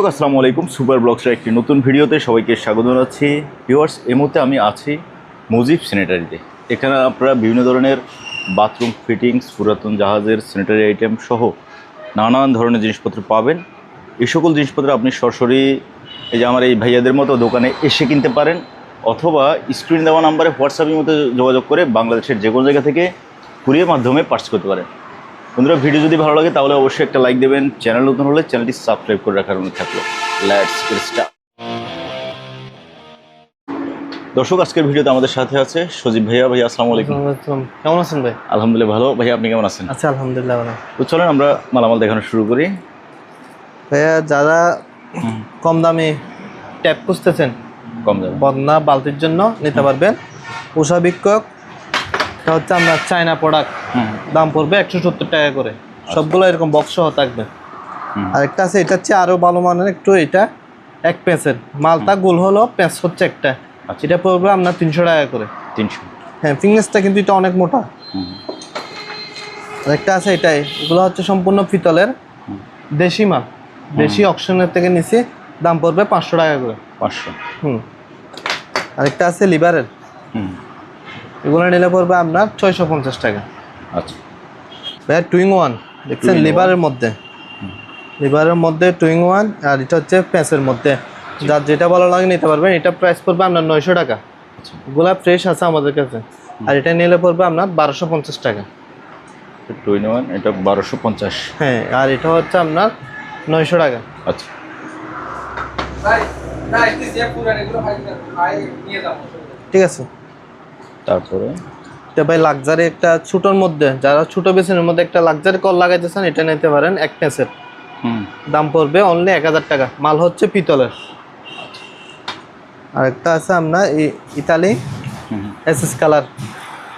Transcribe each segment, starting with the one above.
আসসালামু আলাইকুম, সুপার ব্লগসের একটি নতুন ভিডিওতে সবাইকে স্বাগত জানাচ্ছি। ভিউয়ার্স, এই মুহূর্তে আমি আছি মুজিব স্যানিটারিতে। এখানে আপনারা বিভিন্ন ধরনের বাথরুম ফিটিংস, পুরাতন জাহাজের স্যানিটারি আইটেম সহ নানান ধরনের জিনিসপত্র পাবেন। এই সকল জিনিসপত্র আপনি সরাসরি এই যে আমার এই ভাইয়াদের মতো দোকানে এসে কিনতে পারেন, অথবা স্ক্রিন দেওয়া নাম্বারে হোয়াটসঅ্যাপের মধ্যে যোগাযোগ করে বাংলাদেশের যে কোনো জায়গা থেকে কুরিয়ার মাধ্যমে পার্চেস করতে পারেন। বন্ধুরা, ভিডিও যদি ভালো লাগে তাহলে অবশ্যই একটা লাইক দেবেন। চ্যানেল নতুন হলে চ্যানেলটি সাবস্ক্রাইব করে রাখার অনুরোধ থাকলো। Let's get start. দর্শক, আজকের ভিডিওতে আমাদের সাথে আছে সজীব ভাইয়া। ভাইয়া আসসালামু আলাইকুম। কেমন আছেন ভাই? আলহামদুলিল্লাহ ভালো। ভাইয়া আপনি কেমন আছেন? আচ্ছা, আলহামদুলিল্লাহ ভালো। তো চলেন আমরা মালামাল দেখানো শুরু করি। ভাইয়া, যারা কম দামে ট্যাপ খুঁজতেছেন, কম দামে বদনা বালতির জন্য নিতে পারবেন। উষা বিক্ষক, এটা হচ্ছে আমরা চায়না প্রোডাক্ট, দাম পড়বে 170 টাকা করে। সবগুলো এরকম বক্স সহ থাকবে। আরেকটা আছে, এটা হচ্ছে আরো ভালো মানের একটু, এটা এক পেঁচের মালটা গোল হলো, পেঁচ হচ্ছে একটা। এটা পড়বে আপনার 300 টাকা করে। 300? হ্যাঁ, ফিঙ্গার্সটা কিন্তু এটা অনেক মোটা। আরেকটা আছে এটাই, এগুলো হচ্ছে সম্পূর্ণ পিতলের, দেশি মাল, দেশি অকশনের থেকে নিচে, দাম পড়বে 500 টাকা করে। 500? আরেকটা আছে লিভারের, এগুলো নিলে পড়বে আপনার 650 টাকা। আচ্ছা ভাইয়া, টুইং ওয়ান দেখছেন লিভারের মধ্যে, লিভারের মধ্যে টুইং ওয়ান, আর এটা হচ্ছে প্যাঁচের মধ্যে। যার যেটা ভালো লাগে নিতে পারবেন। এটা প্রাইস পড়বে আপনার 900 টাকা। এগুলা ফ্রেশ আছে আমাদের কাছে। আর এটা নিলে পড়বে আপনার 1250 টাকা। টুইন ওয়ান, এটা 1250? হ্যাঁ, আর এটা হচ্ছে আপনার 900 টাকা। আচ্ছা, ঠিক আছে। তারপরে এটা ভাই লাক্সারি একটা ছোটোর মধ্যে, যারা ছোটো বেসিনের মধ্যে একটা লাক্সারি কল লাগাইতেছেন, এটা নিতে পারেন। এক পেঁচের দাম পড়বে অনলি 1000 টাকা। মাল হচ্ছে পিতলের। আরেকটা আছে আপনার ইতালি এসএস কালার,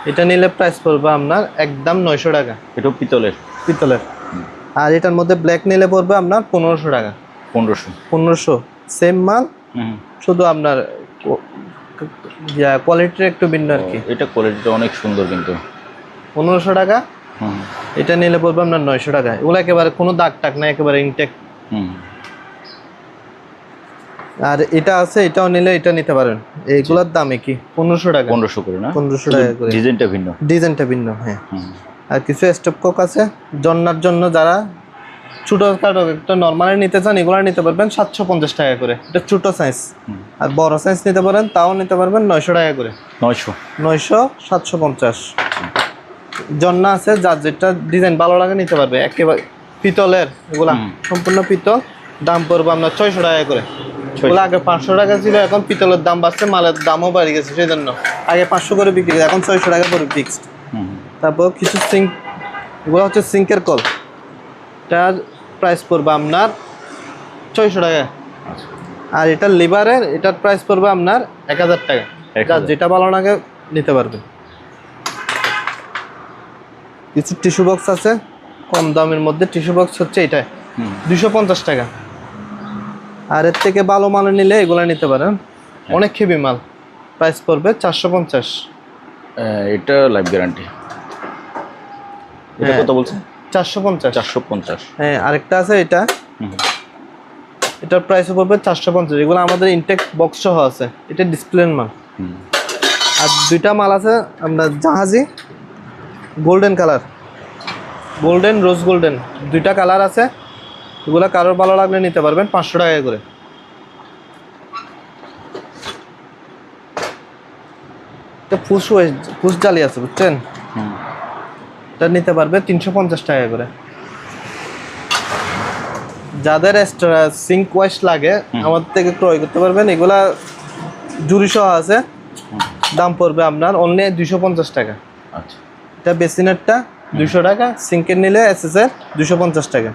এটা নিলে প্রাইস পড়বে আপনার একদম 900 টাকা। এটাও পিতলের? পিতলের। আর এটার মধ্যে ব্ল্যাক নিলে পড়বে আপনার 1500 টাকা। 1500 সেম মাল, শুধু আপনার কোয়ালিটির একটু ভিন্ন আর কি। এটা কোয়ালিটিটা অনেক সুন্দর কিন্তু। 1500 টাকা। এটা নিলে পড়বে আপনার 900 টাকা। এগুলো একেবারে কোনো দাগ টাক না, একেবারে ইনটেক। আর এটা আছে, এটাও নিলে এটা নিতে পারেন। এইগুলোর দামে কি 1500 টাকা? 1500 করে না? 1500 টাকা করে। ডিজাইনটা ভিন্ন? ডিজাইনটা ভিন্ন, হ্যাঁ। আর কিছু স্টপ কক আছে জন্নার জন্য, যারা ছোটো কাটো একটা নর্মালি নিতে চান, এগুলো নিতে পারবেন 750 টাকা করে। এটা ছোটো সাইজ। আর বড় সাইজ নিতে পারেন, তাও নিতে পারবেন 900 টাকা করে। 900 750। জন্না আছে, যার যেটা ডিজাইন ভালো লাগে নিতে পারবে। একেবারে পিতলের, এগুলা সম্পূর্ণ পিতল, দাম পড়বে আপনার 600 টাকা করে। এগুলো আগে 500 টাকা ছিল, এখন পিতলের দাম বাড়ছে, মালের দামও বাড়ি গেছে, সেই জন্য আগে 500 করে বিক্রি, এখন 600 টাকা করে ফিক্সড। তারপর কিছু সিঙ্ক, এগুলো হচ্ছে সিঙ্কের কল, এটার প্রাইস পড়বে আপনার 600 টাকা। আর এটা লিভারের, এটার প্রাইস পড়বে আপনার 1000 টাকা। যার যেটা ভালো লাগে নিতে পারবেন। কিছু টিস্যু বক্স আছে কম দামের মধ্যে, টিস্যু বক্স হচ্ছে এটা 250 টাকা। আর এর থেকে ভালো মাল নিলে এগুলো নিতে পারেন, অনেক হেভি মাল, প্রাইস পড়বে 450। এটা লাইফ গ্যারান্টি। এটা কত বলছেন? 450। 450? হ্যাঁ। আরেকটা আছে, এটা এটার প্রাইস পড়বে 450। এগুলো আমাদের ইনটেক বক্স সহ আছে, এটা ডিসপ্লের মাল। আর দুইটা মাল আছে আমরা জাহাজি, golden colour, golden rose golden, দুইটা কালার আছে। এগুলো কারোর ভালো লাগলে নিতে পারবেন 500 টাকা করে। এটা ফুস জালি আছে, বুঝছেন? এটা নিতে পারবে 350 টাকা করে। যাদের এক্সট্রা সিঙ্ক ওয়াশ লাগে আমাদের থেকে ক্রয় করতে পারবেন। এগুলা জুড়ি সহ আছে, দাম পড়বে আপনার অনলি 250 টাকা। আচ্ছা, এটা বেসিনেরটা 200 টাকা, সিঙ্কের নিলে এসএসের 250 টাকা।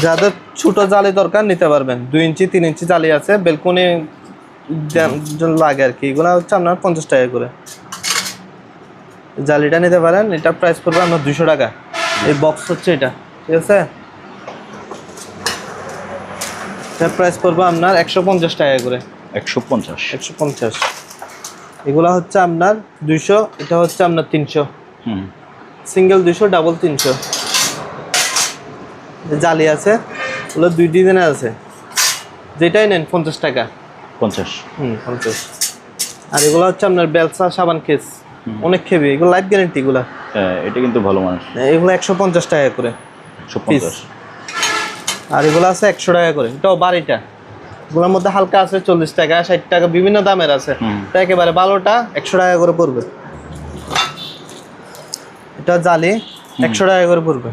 যাদের ছোট জালি দরকার নিতে পারবেন, 2 ইঞ্চি 3 ইঞ্চি জালি আছে, বেলকনি লাগে আর কি। এগুলো হচ্ছে আপনার 50 টাকা করে। জালিটা নিতে পারেন, এটা প্রাইস পড়বে আপনার 200 টাকা। এই বক্স হচ্ছে এটা, ঠিক আছে? এটা প্রাইস পড়বে আপনার 150 টাকা করে। 150? এগুলা হচ্ছে আপনার 200, এটা হচ্ছে আপনার 300। Single 200, double 300। জালি আছে, ওগুলো 2 ডিজাইনের আছে, যেটাই নেন 50 টাকা। 50। 50। আর এগুলো হচ্ছে আপনার বেলসা সাবান কেস, অনেক খেবি, এগুলো লাইফ গ্যারেন্টি এগুলা। হ্যাঁ, এটা কিন্তু ভালো মানের। এগুলো 150 টাকা করে 150। আর এগুলো আছে 100 টাকা করে। এটাও বাড়িটা, এগুলোর মধ্যে হালকা আছে 40 টাকা 60 টাকা বিভিন্ন দামের আছে। তো একেবারে ভালোটা 100 টাকা করে পড়বে। এটা জালি 100 টাকা করে পড়বে।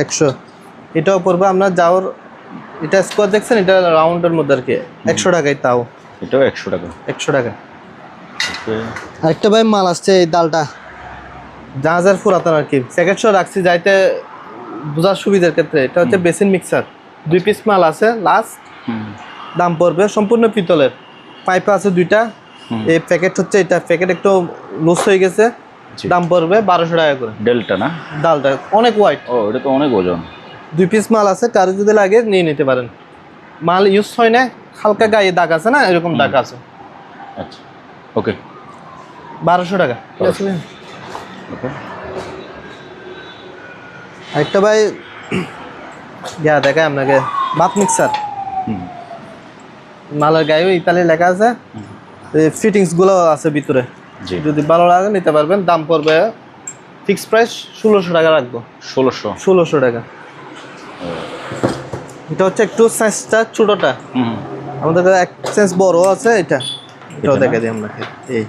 100। এটাও পড়বে আপনার যাওয়ার, এটা স্কোয়ার দেখছেন, এটা রাউন্ডের মধ্যে আর কি, 100 টাকায় তাও। এটাও 100 টাকা। 100 টাকা। আরেকটা ভাই মাল আসছে, এই ডালটা জাহাজের পুরাতন আর কি, প্যাকেট সহ রাখছি যাইতে বোঝার সুবিধার ক্ষেত্রে। এটা হচ্ছে বেসিন মিক্সার, 2 পিস মাল আছে লাস্ট। দাম পড়বে সম্পূর্ণ পিতলের, পাইপ আছে 2টা। এই প্যাকেট হচ্ছে, এটা প্যাকেট একটু লুজ হয়ে গেছে, দাম পড়বে 1200 টাকা করে। ডেলটা না, ডালটা অনেক ওয়াইট। ও এটা তো অনেক ওজন। 2 পিস মাল আছে, কারো যদি লাগে নিয়ে নিতে পারেন। মাল ইউজ হয় না, হালকা গায়ে দাগ আছে না, এরকম দাগ আছে। আচ্ছা, ওকে, 1200 টাকা। ঠিক আছে। ওকে। আরেকটা ভাই দেখায় আপনাকে, ভাত মিক্সার। মালের গায়েও ইতালি লেখা আছে, ফিটিংস গুলো আছে ভিতরে, যদি ভালো লাগে নিতে পারবেন। দাম পড়বে ফিক্স প্রাইস 1600 টাকা রাখবো। 1600 টাকা। এটা হচ্ছে একটু সাইজটা ছোটটা, আমাদের এক সাইজ বড় আছে। এটাও দেখা দিই আপনাকে। এই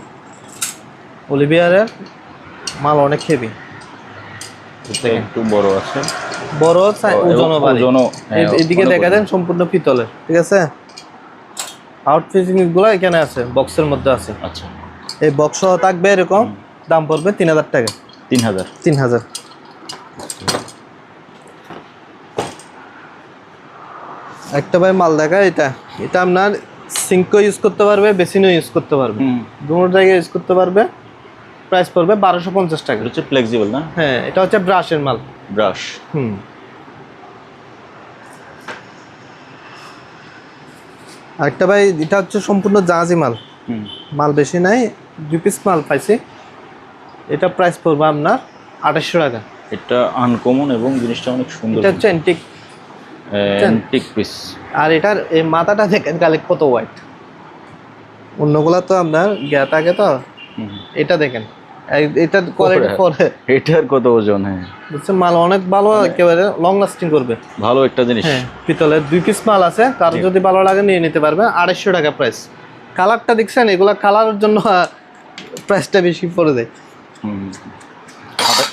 অলিভিয়ারের মাল অনেক হেভি, একটু বড় আছে, বড় ওজনও ভারী। এদিকে দেখা দেন সম্পূর্ণ পিতলের। ঠিক আছে। আউট ফিটিং গুলো এখানে আছে, বক্সের মধ্যে আছে। আচ্ছা, এই বক্স থাকবে এরকম, দাম পড়বে 3000 টাকা। 3000। একটা ভাই মাল দেখা, এটা আপনার সিঙ্কও ইউজ করতে পারবে, বেসিনও ইউজ করতে পারবে, দুটো জায়গায় ইউজ করতে পারবে। প্রাইস পড়বে 1250 টাকা। এটা হচ্ছে ফ্লেক্সিবল না? হ্যাঁ, এটা হচ্ছে ব্রাশের মাল। ব্রাশ। আরেকটা ভাই, এটা হচ্ছে সম্পূর্ণ জাহাজি মাল, মাল বেশি নাই, 2 পিস মাল পাইছি। এটা প্রাইস পড়বে আপনার 2800 টাকা। এটা আনকমন এবং জিনিসটা অনেক সুন্দর। এটা হচ্ছে অ্যান্টিক পিস। আর এটার এই মাথাটা দেখেন কালে কত হোয়াইট, অন্যগুলা তো আপনার গ্যা থাকে তো, এটা দেখেন, এটা কোয়ালিটি পরে, এটার কত ওজন। হ্যাঁ, বুঝছেন, মাল অনেক ভালো, একেবারে লং লাস্টিং করবে, ভালো একটা জিনিস। হ্যাঁ, পিতলের 2 পিস মাল আছে, কারো যদি ভালো লাগে নিয়ে নিতে পারবে। 2800 টাকা প্রাইস। কালারটা দেখছেন, এগুলা কালারের জন্য প্রাইসটা বেশি পড়ে যায়।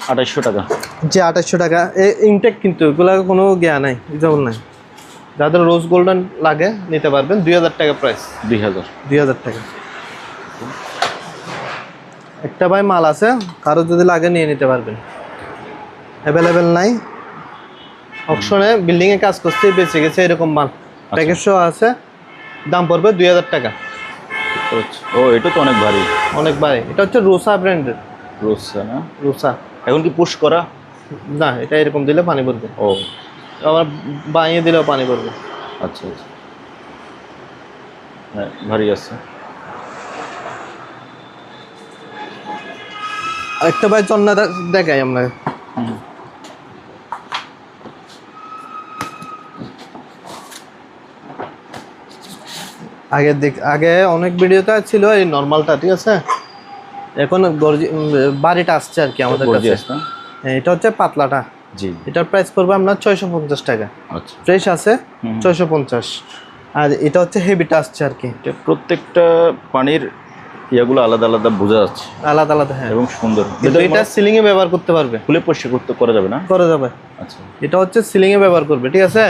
2800 টাকা। যে 2800 টাকা ইনটেক, কিন্তু এগুলা কোনো জ্ঞা নাই, এক্সাম্পল নাই। যাদের রোজ গোল্ডেন লাগে নিতে পারবেন। 2000 টাকা প্রাইস। 2000 টাকা। একটা ভাই মাল আছে, কারো যদি লাগে নিয়ে নিতে পারবেন, অ্যাভেলেবেল নাই। অপশনে বিল্ডিং এ কাজ করতে বেঁচে গেছে এরকম মাল, প্যাকেজ সহ আছে, দাম পড়বে 2000 টাকা। ও, এটা তো অনেক ভারী। এটা হচ্ছে রোসা ব্র্যান্ডের। রোসা এখন কি পুশ করা? না, এটা এরকম দিলে পানি পড়বে। ও, আবার বানিয়ে দিলেও পানি পড়বে। আচ্ছা, হ্যাঁ, ভারী আছে। একটা ভাই চন্না দেখাই আমরা। আগে অনেক ভিডিওতে ছিল এই নরমালটা, ঠিক আছে। এখন বাড়িটা আসছে আর কি আমাদের কাছে। এটা হচ্ছে পাতলাটা। এটার প্রাইস পড়বে আপনার 650 টাকা। ফ্রেশ আছে 650। আর এটা হচ্ছে হেভিটা আসছে আর কি। প্রত্যেকটা পানির ইয়াগুলো আলাদা আলাদা বোঝা যাচ্ছে, আলাদা আলাদা, হ্যাঁ, এবং সুন্দর। এটা সিলিং এ ব্যবহার করতে পারবে, খুলে পরিষ্কার করা যাবে না? করা যাবে। আচ্ছা, এটা হচ্ছে সিলিং এ ব্যবহার করবে, ঠিক আছে।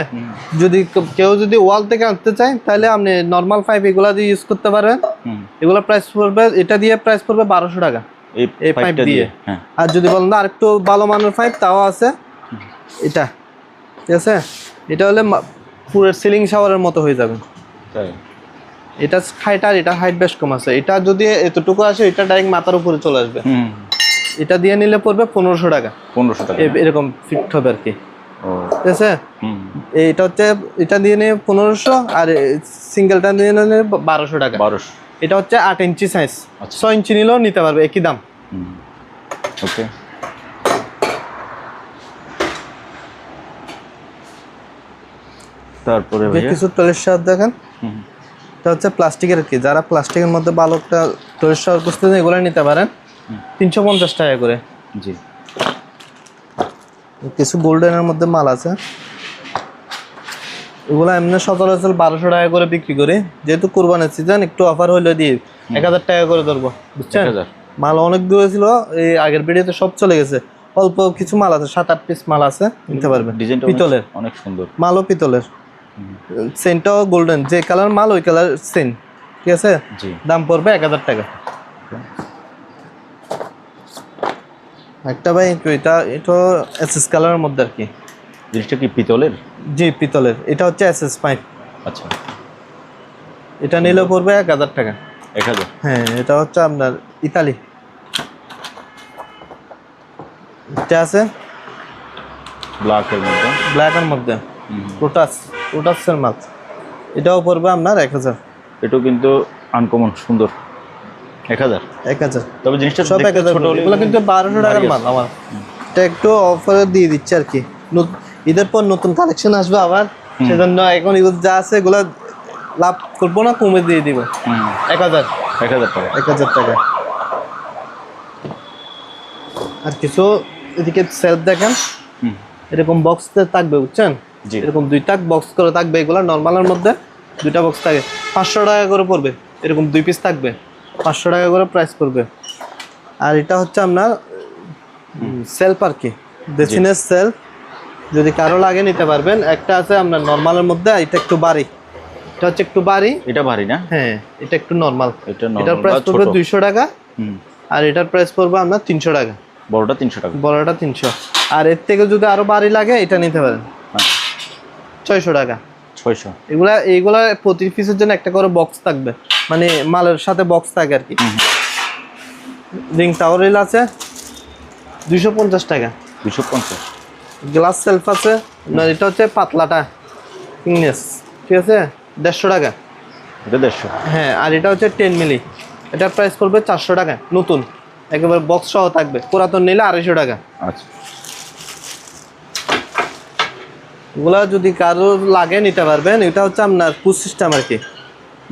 যদি কেউ যদি ওয়াল থেকে আনতে চায়, তাহলে আপনি নরমাল পাইপ এগুলা দিয়ে ইউজ করতে পারবেন। এগুলা প্রাইস পড়বে, এটা দিয়ে প্রাইস পড়বে 1200 টাকা এই পাইপ দিয়ে। আর যদি বলেন না আরেকটু ভালো মানের পাইপ, তাও আছে এটা, ঠিক আছে। এটা হলে পুরো সিলিং শাওয়ারের মতো হয়ে যাবে। এটা হাইট, আর এটা হাইট বেশ কম আছে। এটা যদি এতটুকু আসে, এটা ডাইরেক্ট মাথার উপরে চলে আসবে। এটা দিয়ে নিলে পড়বে 1500 টাকা। 1500 টাকা এরকম ফিট হবে আর কি, ঠিক আছে। এটা হচ্ছে, এটা দিয়ে নিয়ে 1500, আর সিঙ্গেলটা দিয়ে নিলে 1200 টাকা। 1200। এটা হচ্ছে 8 ইঞ্চি সাইজ, 6 ইঞ্চি নিলেও নিতে পারবে, একই দাম। ওকে। তারপরে যে ভাইয়া কিছু টয়লেট শাওয়ার দেখেন, হুম, এটা হচ্ছে প্লাস্টিকের আর কি। যারা প্লাস্টিকের মধ্যে ভালো একটা টয়লেট শাওয়ার খুঁজতেছেন এগুলো নিতে পারেন, 350 টাকা করে। জি কিছু গোল্ডেনের মধ্যে মাল আছে, এগুলো এমনি সচরাচর 1200 টাকা করে বিক্রি করি, যেহেতু কোরবানির সিজন একটু অফার হইলে দিয়ে 1000 টাকা করে ধরবো, বুঝছেন? 1000 মাল অনেক দূরে ছিল, এই আগের ভিডিওতে সব চলে গেছে। অল্প কিছু মাল আছে, 7-8 পিস মাল আছে, নিতে পারবেন। ডিজাইনটা পিতলের অনেক সুন্দর। মালও পিতলের, সেন্টটাও গোল্ডেন, যে কালার মাল ওই কালার সেন, ঠিক আছে? জি দাম পড়বে 1000 টাকা একটা। ভাই এটা এটা এসএস কালারের মধ্যে আর কি। জিনিসটা কি পিতলের? জি পিতলের, এটা হচ্ছে এসএস পাইপ। আচ্ছা, এটা নিলেও পড়বে 1000 টাকা। 1000। হ্যাঁ, এটা হচ্ছে আপনার ইতালি, এটা আছে ব্ল্যাকের মধ্যে। ব্ল্যাকের মধ্যে, প্রোটাসের মাল, এটাও পড়বে আপনার 1000। এটাও কিন্তু আনকমন সুন্দর, 1000। 1000 তবে জিনিসটা সব দেখতে 1000 ছোট হলে এগুলো কিন্তু 1200 টাকার ভারী মাল আছে। আমার। এটা একটু অফারে দিয়ে দিচ্ছে আর কি, ঈদের পর নতুন কালেকশন আসবে আবার, সেজন্য এখন ইউজ যা আছে এগুলো লাভ করবো না, কমে দিয়ে দিব। 1000 টাকা। 1000 টাকা। আর কিছু এদিকে সেলফ দেখেন, হুম, এরকম বক্স থাকবে, বুঝছেন? জি এরকম 2টা বক্স করে থাকবে, এগুলো নর্মালের মধ্যে 2টা বক্স থাকে, 500 টাকা করে পড়বে। এরকম 2 পিস থাকবে, 500 টাকা করে প্রাইস পড়বে। আর এটা হচ্ছে আপনার সেলফ আর কি, ডেসিনের সেলফ, যদি কারো লাগে নিতে পারবেন। একটা আছে আপনার নর্মালের মধ্যে, এটা একটু ভারী, এটা হচ্ছে একটু ভারী। এটা ভারী না? হ্যাঁ, এটা একটু নর্মাল। এটা এটার নরমাল প্রাইস বা পড়বে ছোট। 200 টাকা, হুম, আর এটার প্রাইস পড়বে আপনার 300 টাকা। বড়টা 300 টাকা। বড়টা 300। আর এর থেকে যদি আরো ভারী লাগে এটা নিতে পারেন, হ্যাঁ 600 টাকা। 600। এইগুলা প্রতি পিসের জন্য একটা করে বক্স থাকবে, মানে মালের সাথে বক্স থাকে আর কি। রিং টাওয়ার রিল আছে 250 টাকা। 250। গ্লাস সেলফ আছে, না এটা হচ্ছে পাতলাটা থিকনেস, ঠিক আছে, 150 টাকা। এটা 150। হ্যাঁ, আর এটা হচ্ছে 10 মিলি, এটার প্রাইস পড়বে 400 টাকা। নতুন একেবারে বক্স সহ থাকবে, পুরাতন নিলে 250 টাকা। আচ্ছা, এগুলা যদি কারো লাগে নিতে পারবেন। এটা হচ্ছে আপনার পুশ সিস্টেম আর কি,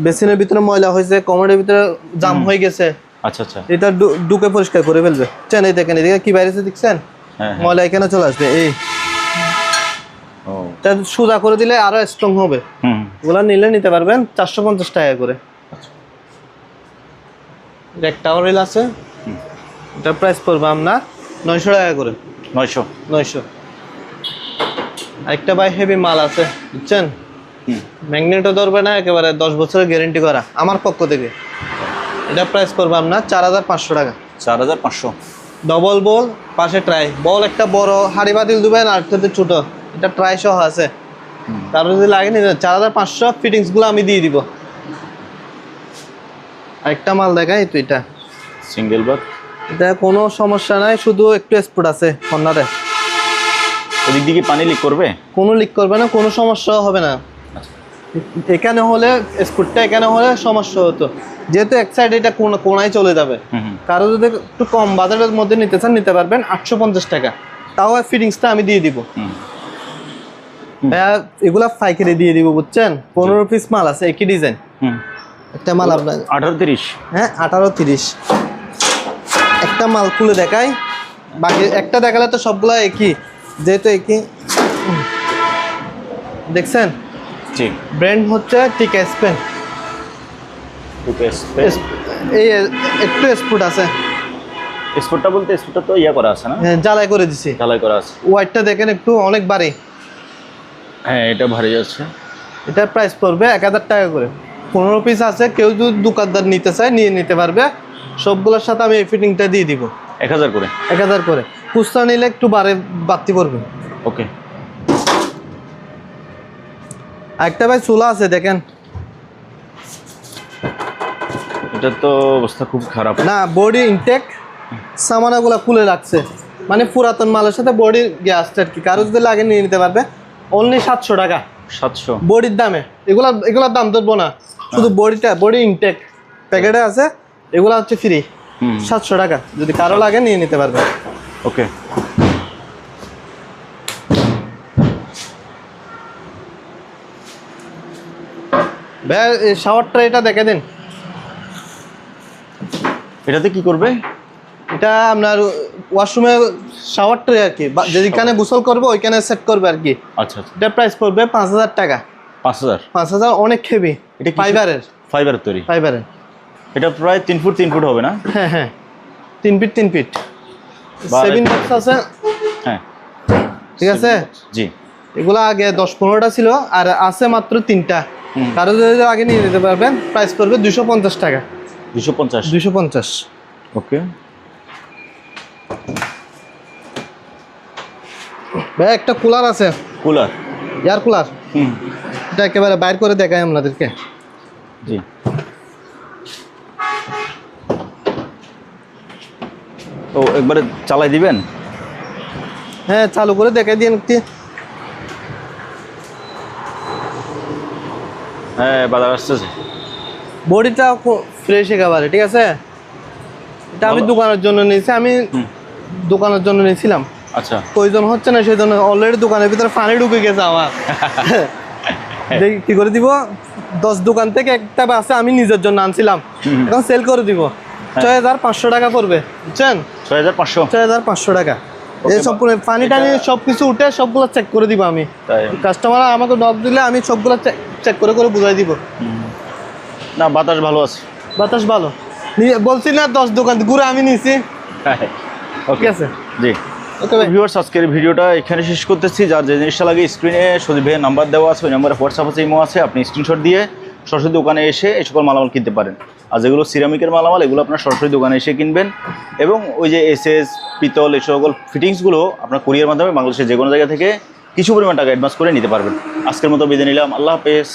বেসিনের ভিতরে ময়লা হয়েছে, কমোডের ভিতরে জাম হয়ে গেছে, আচ্ছা আচ্ছা। এটা ঢুকে পরিষ্কার করে ফেলবে। চেন এই দেখেন, এদিকে কি বাইরেছে দেখছেন, হ্যাঁ হ্যাঁ। ময়লা এখানে চলে আসবে। এই ও এটা সোজা করে দিলে আরো স্ট্রং হবে। হুম, ওগুলা নিলে নিতে পারবেন 450 টাকা করে। আচ্ছা। এক টাওয়ার রিল আছে, এটার প্রাইস পড়বে আপনার 900 টাকা করে। 900। 900। আরেকটা ভাই হেভি মাল আছে, বুঝছেন? হুম, ম্যাগনেটও ধরবে না, একেবারে 10 বছরের গ্যারেন্টি করা আমার পক্ষ থেকে। এটা প্রাইস পড়বে আপনার 4500 টাকা। 4500। ডবল বল, পাশে ট্রাই বল, একটা বড় হাড়ি বাতিল দিবেন, আর একটা ছোট, এটা ট্রাই সহ আছে। তার যদি লাগে নিতে 4500, ফিটিংসগুলো আমি দিয়ে দিব। আরেকটা মাল দেখাই তো, এটা সিঙ্গেল বাথ। এটা কোনো সমস্যা নাই, শুধু একটু স্পট আছে কর্নারে। ওদিক দিকে পানি লিক করবে? কোনো লিক করবে না, কোনো সমস্যা হবে না। আচ্ছা। এখানে হলে স্পটটা এখানে হলে সমস্যা হতো, যেহেতু এক সাইড এটা কোনায় চলে যাবে। হুম, কারো যদি একটু কম বাজারের মধ্যে নিতে চান নিতে পারবেন 850 টাকা, তাও ফিটিংসটা আমি দিয়ে দিব। হুম, ভাইয়া এগুলা পাইকারি দিয়ে দিব, বুঝছেন? 15 পিস মাল আছে একই ডিজাইন। হুম। একটা মাল আপনার 18-30। হ্যাঁ 18-30। একটা মাল খুলে দেখাই, বাকি একটা দেখালে তো সবগুলা একই, যেহেতু একই। দেখছেন, জি। ব্র্যান্ড হচ্ছে টিকা স্পেন। এই একটু স্পুট আছে, স্পটটা বলতে স্পটটা তো ইয়া করা আছে না? হ্যাঁ, জ্বালাই করে দিছি। ঢালাই করা আছে। ওয়াইটটা দেখেন একটু অনেক ভারী। হ্যাঁ এটা ভারী আছে। এটার প্রাইস পড়বে 1000 টাকা করে। 15 পিস আছে, কেউ যদি দোকানদার নিতে চায় নিয়ে নিতে পারবে। সবগুলোর সাথে আমি এই ফিটিংটা দিয়ে দিব 1000 করে। 1000 করে। খুচরা নিলে একটু বাড়তি পড়বে। ওকে। একটা ভাই চুলা আছে দেখেন, এটা তো অবস্থা খুব খারাপ। না বডি ইনটেক, সামানাগুলো খুলে রাখছে, মানে পুরাতন মালের সাথে বডি গ্যাসটা আর কি। কারো যদি লাগে নিয়ে নিতে পারবে, অনলি 700 টাকা 700। বডির দামে। এগুলার দাম ধরবো না, শুধু বডি ইনটেক প্যাকেটে আছে, এগুলা হচ্ছে ফ্রি। 700 টাকা, যদি কারো লাগে নিয়ে নিতে পারবে। ওকে। ভাই এই শাওয়ার ট্রেটা দেখে দিন। এটাতে কি করবে? এটা আপনার ওয়াশরুমে শাওয়ার ট্রে আর কি, যেখানে গোসল করবে ওইখানে সেট করবে আর কি। আচ্ছা আচ্ছা। এটা প্রাইস পড়বে 5000 টাকা। 5000? 5000 অনেক হেভি। এটা কিসের? ফাইবারের। ফাইবারের তৈরি? ফাইবারের। এটা প্রায় 3 ফুট 3 ফুট হবে না? হ্যাঁ হ্যাঁ 3 ফিট 3 ফিট। বা 7 বক্স আছে। হ্যাঁ ঠিক আছে। জি। এগুলো আগে 10-15টা ছিল, আর আছে মাত্র 3টা। কারো যদি আগে নিয়ে নিতে পারবেন, প্রাইস পড়বে 250 টাকা। 250? 250। ওকে। ভাই একটা কুলার আছে, কুলার? Air cooler. হুম। এটা একেবারে বাইর করে দেখাই আপনাদেরকে। জি। ও একবারে চালাই দিবেন? হ্যাঁ চালু করে দেখাই দিন একটু। হ্যাঁ বাজার আসতেছে। বডিটা ফ্রেশ একেবারে, ঠিক আছে। এটা আমি দোকানের জন্য নিয়েছি, আমি দোকানের জন্য নিয়েছিলাম। আচ্ছা। প্রয়োজন হচ্ছে না, সেই জন্য অলরেডি দোকানের ভিতরে পানি ঢুকে গেছে আমার। দেখি কি করে দিব। 10 দোকান থেকে একটা আছে আমি নিজের জন্য আনছিলাম, এখন সেল করে দিব। 6500 টাকা পড়বে, বুঝছেন? 6500? 6500 টাকা। এই সম্পূর্ণ পানি টানি সবকিছু উঠে সবগুলো চেক করে দিব আমি। তাই? কাস্টমার আমাকে নক দিলে আমি সবগুলো চেক করে করে বুঝাই দিব। না বাতাস ভালো আছে। বাতাস ভালো। বলছি না 10 দোকান ঘুরে আমি নিয়েছি। ওকে আছে। জি। ওকে ভাই। ভিউয়ার্স আজকের ভিডিওটা এখানে শেষ করতেছি। যার যে জিনিসটা লাগে স্ক্রিনে সজীব ভাইয়ের নাম্বার দেওয়া আছে, ওই নাম্বারে হোয়াটসঅ্যাপ আছে, ইমো আছে। আপনি স্ক্রিনশট দিয়ে সরাসরি দোকানে এসে এই সকল মালামাল কিনতে পারেন। আর যেগুলো সিরামিকের মালামাল এগুলো আপনার সরাসরি দোকানে এসে কিনবেন। এবং ওই যে এসএস পিতল এই সকল ফিটিংসগুলো আপনার কুরিয়ার মাধ্যমে বাংলাদেশের যে কোনো জায়গা থেকে কিছু পরিমাণ টাকা অ্যাডভান্স করে নিতে পারবেন। আজকের মতো বিদায় নিলাম। আল্লাহ হাফেজ।